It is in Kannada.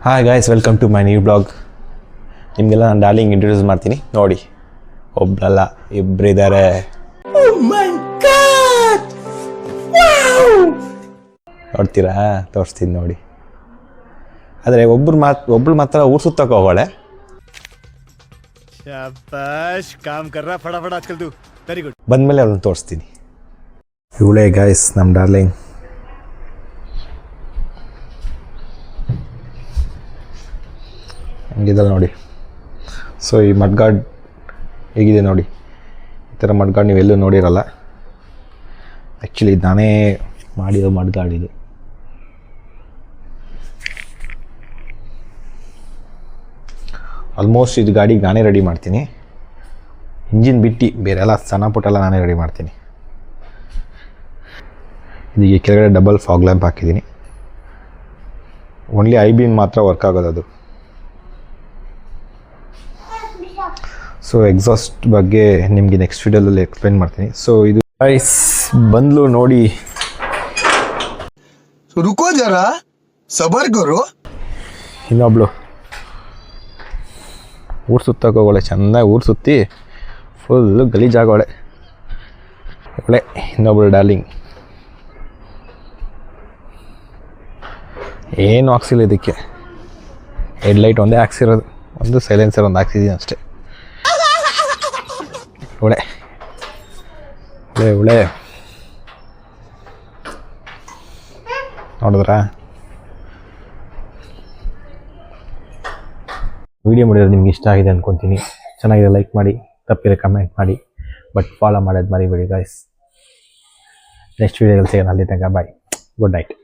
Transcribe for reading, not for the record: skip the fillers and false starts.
Hi guys, welcome to my new blog. ನಿಮಗೆಲ್ಲ ನಾನು ಡಾರ್ಲಿಂಗ್ ಇಂಟ್ರೊಡ್ಯೂಸ್ ಮಾಡ್ತೀನಿ ನೋಡಿ. ಒಬ್ಬರಲ್ಲ ಇಬ್ಬರಿದ್ದಾರೆ. ನೋಡ್ತೀರಾ? ತೋರಿಸ್ತೀನಿ ನೋಡಿ. ಆದರೆ ಒಬ್ರು ಮಾತ್ರ ಊರು ಸುತ್ತಕ್ಕೆ ಹೋಗೋಳೆ. ಬಂದಮೇಲೆ ಅವ್ರನ್ನ ತೋರಿಸ್ತೀನಿ. ಇವಳೇ ಗಾಯ್ಸ್ ನಮ್ಮ ಡಾರ್ಲಿಂಗ್. ಹಂಗಿದಲ್ಲ ನೋಡಿ. ಸೊ ಈ ಮಡ್ಗಾಡ್ ಹೇಗಿದೆ ನೋಡಿ. ಈ ಥರ ಮಡ್ಗಾಡ್ ನೀವೆಲ್ಲೂ ನೋಡಿರಲ್ಲ. ಆ್ಯಕ್ಚುಲಿ ನಾನೇ ಮಾಡಿರೋ ಮಡ್ಗಾಡ್ ಇದು. ಆಲ್ಮೋಸ್ಟ್ ಇದು ಗಾಡಿಗೆ ನಾನೇ ರೆಡಿ ಮಾಡ್ತೀನಿ. ಇಂಜಿನ್ ಬಿಟ್ಟು ಬೇರೆಲ್ಲ ಸಣ್ಣ ಪುಟ್ಟೆಲ್ಲ ನಾನೇ ರೆಡಿ ಮಾಡ್ತೀನಿ. ಇದೀಗ ಕೆಳಗಡೆ ಡಬಲ್ ಫಾಗ್ ಲ್ಯಾಂಪ್ ಹಾಕಿದ್ದೀನಿ. ಓನ್ಲಿ ಐ ಬೀಮ್ ಮಾತ್ರ ವರ್ಕ್ ಆಗೋದು ಅದು. ಸೊ ಎಕ್ಸಾಸ್ಟ್ ಬಗ್ಗೆ ನಿಮಗೆ ನೆಕ್ಸ್ಟ್ ವಿಡಿಯೋದಲ್ಲಿ ಎಕ್ಸ್ಪ್ಲೇನ್ ಮಾಡ್ತೀನಿ. ಸೊ ಇದು ಗೈಸ್ ಬಂದ್ಲು ನೋಡಿ. ರುಕೋ ಜರಾ ಸಬರ್ ಕರೋ. ಇನ್ನೊಬ್ಳು ಊರು ಸುತ್ತಕ್ಕೆ ಹೋಗೋಳೆ. ಚೆನ್ನಾಗಿ ಊರು ಸುತ್ತಿ ಫುಲ್ಲು ಗಲೀಜಾಗೋಳೆ. ಒಳ್ಳೆ ಇನ್ನೊಬ್ಳು ಡಾರ್ಲಿಂಗ್. ಏನು ಹಾಕ್ಸಿಲ್ಲ ಇದಕ್ಕೆ. ಹೆಡ್ಲೈಟ್ ಒಂದೇ ಹಾಕ್ಸಿರೋದು, ಒಂದು ಸೈಲೆನ್ಸರ್ ಒಂದು ಹಾಕ್ಸಿದ್ದೀನಿ ಅಷ್ಟೇ. ಒಳ್ಳೆ ಒಳ್ಳೆ ಒಳ್ಳೆ ನೋಡಿದ್ರಾ? ವಿಡಿಯೋ ಮಾಡಿದ್ರೆ ನಿಮ್ಗೆ ಇಷ್ಟ ಆಗಿದೆ ಅಂದ್ಕೊತೀನಿ. ಚೆನ್ನಾಗಿದೆ ಲೈಕ್ ಮಾಡಿ, ತಪ್ಪಿದ್ರೆ ಕಮೆಂಟ್ ಮಾಡಿ, ಬಟ್ ಫಾಲೋ ಮಾಡೋದು ಮರಿಬೇಡಿ ಗಾಯ್ಸ್. ನೆಕ್ಸ್ಟ್ ವಿಡಿಯೋದಲ್ಲಿ ಸಿಗೋಣ. ಅಲ್ಲಿ ತನಕ ಬಾಯ್, ಗುಡ್ ನೈಟ್.